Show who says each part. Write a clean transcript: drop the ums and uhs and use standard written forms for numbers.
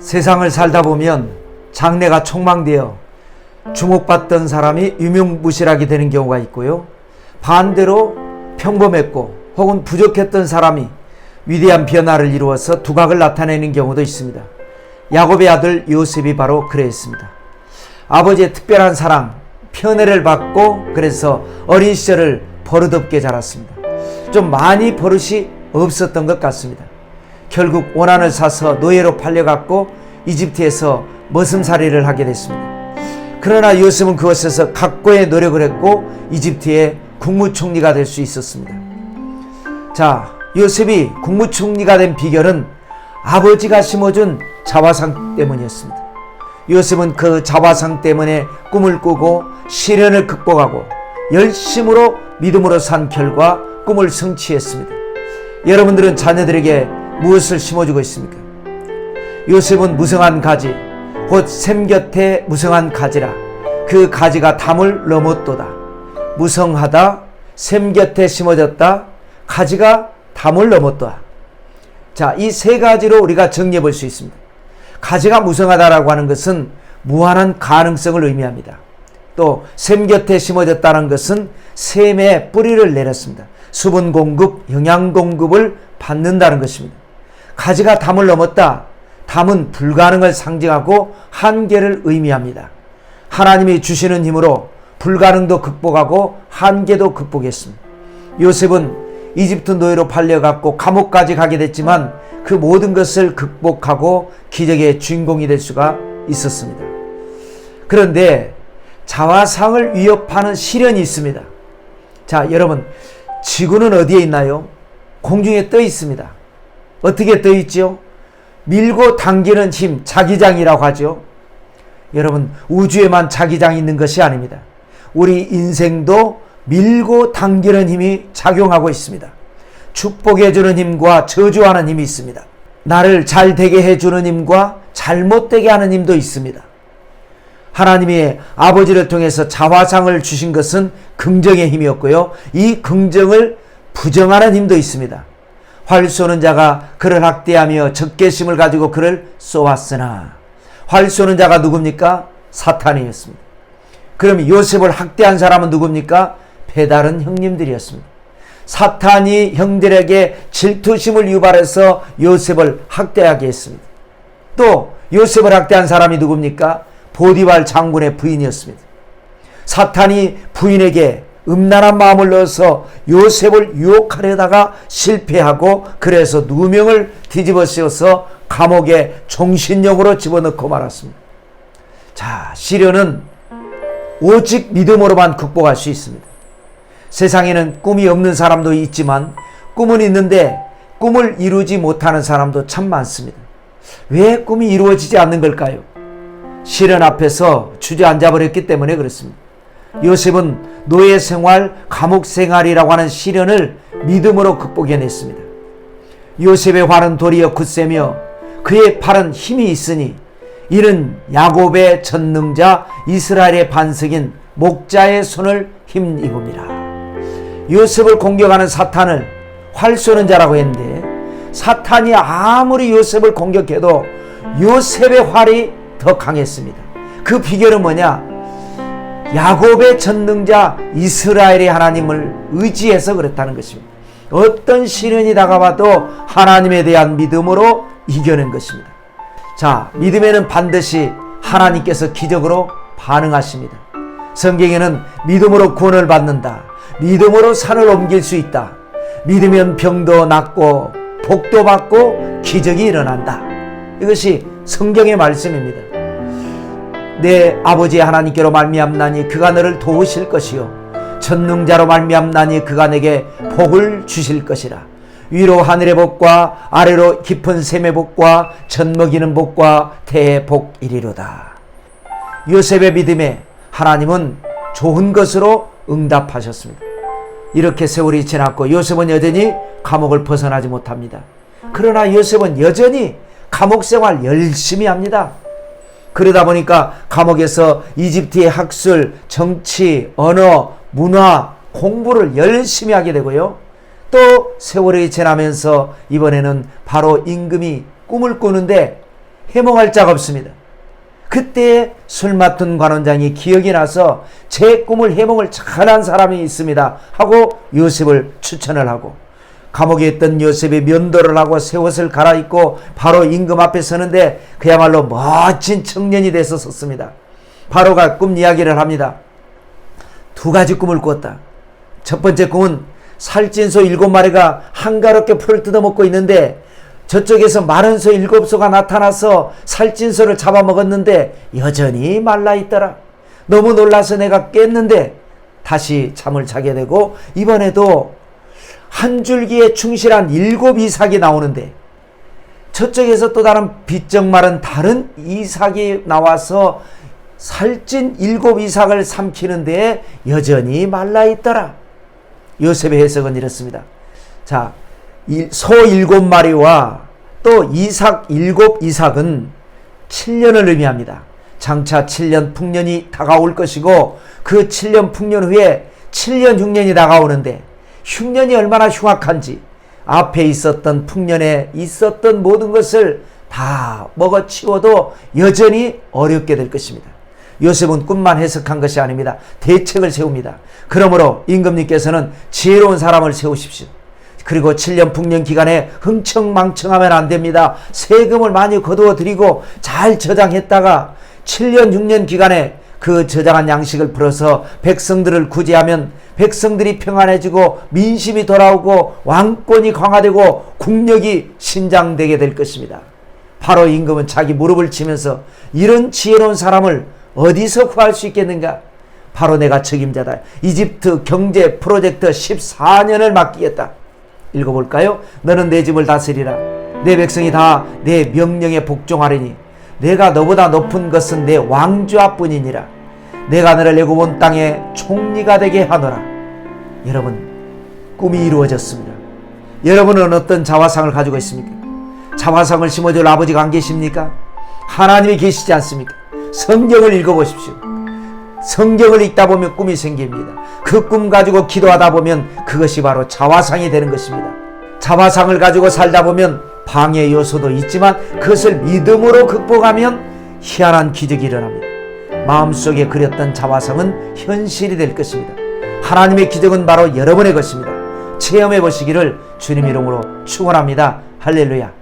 Speaker 1: 세상을 살다 보면 장래가 촉망되어 주목받던 사람이 유명무실하게 되는 경우가 있고요. 반대로 평범했고 혹은 부족했던 사람이 위대한 변화를 이루어서 두각을 나타내는 경우도 있습니다. 야곱의 아들 요셉이 바로 그랬습니다. 아버지의 특별한 사랑, 편애를 받고 그래서 어린 시절을 버릇없게 자랐습니다. 좀 많이 버릇이 없었던 것 같습니다. 결국 원한을 사서 노예로 팔려갔고 이집트에서 머슴살이를 하게 됐습니다. 그러나 요셉은 그것에서 각고의 노력을 했고 이집트의 국무총리가 될 수 있었습니다. 자, 요셉이 국무총리가 된 비결은 아버지가 심어준 자화상 때문이었습니다. 요셉은 그 자화상 때문에 꿈을 꾸고 시련을 극복하고 열심으로 믿음으로 산 결과 꿈을 성취했습니다. 여러분들은 자녀들에게 무엇을 심어주고 있습니까? 요셉은 무성한 가지, 곧 샘 곁에 무성한 가지라. 그 가지가 담을 넘었도다. 무성하다, 샘 곁에 심어졌다, 가지가 담을 넘었도다. 자, 이 세 가지로 우리가 정리해 볼 수 있습니다. 가지가 무성하다라고 하는 것은 무한한 가능성을 의미합니다. 또 샘 곁에 심어졌다는 것은 샘에 뿌리를 내렸습니다. 수분 공급, 영양 공급을 받는다는 것입니다. 가지가 담을 넘었다. 담은 불가능을 상징하고 한계를 의미합니다. 하나님이 주시는 힘으로 불가능도 극복하고 한계도 극복했습니다. 요셉은 이집트 노예로 팔려갔고 감옥까지 가게 됐지만 그 모든 것을 극복하고 기적의 주인공이 될 수가 있었습니다. 그런데 자화상을 위협하는 시련이 있습니다. 자, 여러분, 지구는 어디에 있나요? 공중에 떠 있습니다. 어떻게 떠 있죠? 밀고 당기는 힘, 자기장이라고 하죠. 여러분, 우주에만 자기장이 있는 것이 아닙니다. 우리 인생도 밀고 당기는 힘이 작용하고 있습니다. 축복해주는 힘과 저주하는 힘이 있습니다. 나를 잘 되게 해주는 힘과 잘못되게 하는 힘도 있습니다. 하나님이 아버지를 통해서 자화상을 주신 것은 긍정의 힘이었고요. 이 긍정을 부정하는 힘도 있습니다. 활 쏘는 자가 그를 학대하며 적개심을 가지고 그를 쏘았으나, 활 쏘는 자가 누굽니까? 사탄이었습니다. 그럼 요셉을 학대한 사람은 누굽니까? 배다른 형님들이었습니다. 사탄이 형들에게 질투심을 유발해서 요셉을 학대하게 했습니다. 또 요셉을 학대한 사람이 누굽니까? 보디발 장군의 부인이었습니다. 사탄이 부인에게 음란한 마음을 넣어서 요셉을 유혹하려다가 실패하고 그래서 누명을 뒤집어 씌워서 감옥에 종신형으로 집어넣고 말았습니다. 자, 시련은 오직 믿음으로만 극복할 수 있습니다. 세상에는 꿈이 없는 사람도 있지만 꿈은 있는데 꿈을 이루지 못하는 사람도 참 많습니다. 왜 꿈이 이루어지지 않는 걸까요? 시련 앞에서 주저앉아 버렸기 때문에 그렇습니다. 요셉은 노예 생활, 감옥 생활이라고 하는 시련을 믿음으로 극복해냈습니다. 요셉의 활은 도리어 굳세며 그의 팔은 힘이 있으니 이는 야곱의 전능자 이스라엘의 반석인 목자의 손을 힘입음이라. 요셉을 공격하는 사탄을 활 쏘는 자라고 했는데 사탄이 아무리 요셉을 공격해도 요셉의 활이 더 강했습니다. 그 비결은 뭐냐? 야곱의 전능자 이스라엘의 하나님을 의지해서 그렇다는 것입니다. 어떤 시련이 다가와도 하나님에 대한 믿음으로 이겨낸 것입니다. 자, 믿음에는 반드시 하나님께서 기적으로 반응하십니다. 성경에는 믿음으로 구원을 받는다, 믿음으로 산을 옮길 수 있다, 믿으면 병도 낫고 복도 받고 기적이 일어난다. 이것이 성경의 말씀입니다. 내 아버지 하나님께로 말미암나니 그가 너를 도우실 것이요 전능자로 말미암나니 그가 내게 복을 주실 것이라. 위로 하늘의 복과 아래로 깊은 샘의 복과 젖먹이는 복과 태의 복이리로다. 요셉의 믿음에 하나님은 좋은 것으로 응답하셨습니다. 이렇게 세월이 지났고 요셉은 여전히 감옥을 벗어나지 못합니다. 그러나 요셉은 여전히 감옥 생활 열심히 합니다. 그러다 보니까 감옥에서 이집트의 학술, 정치, 언어, 문화, 공부를 열심히 하게 되고요. 또 세월이 지나면서 이번에는 바로 임금이 꿈을 꾸는데 해몽할 자가 없습니다. 그때 술 맡은 관원장이 기억이 나서 제 꿈을 해몽을 잘한 사람이 있습니다 하고 요셉을 추천을 하고, 감옥에 있던 요셉이 면도를 하고 새 옷을 갈아입고 바로 임금 앞에 서는데 그야말로 멋진 청년이 돼서 섰습니다. 바로가 꿈 이야기를 합니다. 두 가지 꿈을 꾸었다. 첫 번째 꿈은 살찐 소 7마리가 한가롭게 풀을 뜯어먹고 있는데 저쪽에서 마른 소 7소가 나타나서 살찐 소를 잡아먹었는데 여전히 말라있더라. 너무 놀라서 내가 깼는데 다시 잠을 자게 되고, 이번에도 한 줄기에 충실한 7 이삭이 나오는데 저쪽에서 또 다른 비쩍 마른 다른 이삭이 나와서 살찐 7 이삭을 삼키는데 여전히 말라있더라. 요셉의 해석은 이렇습니다. 자, 소 7마리와 또 이삭 7 이삭은 7년을 의미합니다. 장차 7년 풍년이 다가올 것이고, 그 7년 풍년 후에 7년 흉년이 다가오는데 흉년이 얼마나 흉악한지 앞에 있었던 풍년에 있었던 모든 것을 다 먹어치워도 여전히 어렵게 될 것입니다. 요셉은 꿈만 해석한 것이 아닙니다. 대책을 세웁니다. 그러므로 임금님께서는 지혜로운 사람을 세우십시오. 그리고 7년 풍년 기간에 흥청망청하면 안 됩니다. 세금을 많이 거두어 드리고 잘 저장했다가 7년 6년 기간에 그 저장한 양식을 풀어서 백성들을 구제하면 백성들이 평안해지고 민심이 돌아오고 왕권이 강화되고 국력이 신장되게 될 것입니다. 바로 임금은 자기 무릎을 치면서 이런 지혜로운 사람을 어디서 구할 수 있겠는가? 바로 내가 책임자다. 이집트 경제 프로젝트 14년을 맡기겠다. 읽어볼까요? 너는 내 집을 다스리라. 내 백성이 다 내 명령에 복종하리니 내가 너보다 높은 것은 내 왕좌뿐이니라. 내가 너를 애굽 온 땅의 총리가 되게 하노라. 여러분, 꿈이 이루어졌습니다. 여러분은 어떤 자화상을 가지고 있습니까? 자화상을 심어줄 아버지가 안 계십니까? 하나님이 계시지 않습니까? 성경을 읽어보십시오. 성경을 읽다 보면 꿈이 생깁니다. 그 꿈 가지고 기도하다 보면 그것이 바로 자화상이 되는 것입니다. 자화상을 가지고 살다 보면 방해 요소도 있지만 그것을 믿음으로 극복하면 희한한 기적이 일어납니다. 마음속에 그렸던 자화상은 현실이 될 것입니다. 하나님의 기적은 바로 여러분의 것입니다. 체험해 보시기를 주님 이름으로 축원합니다. 할렐루야.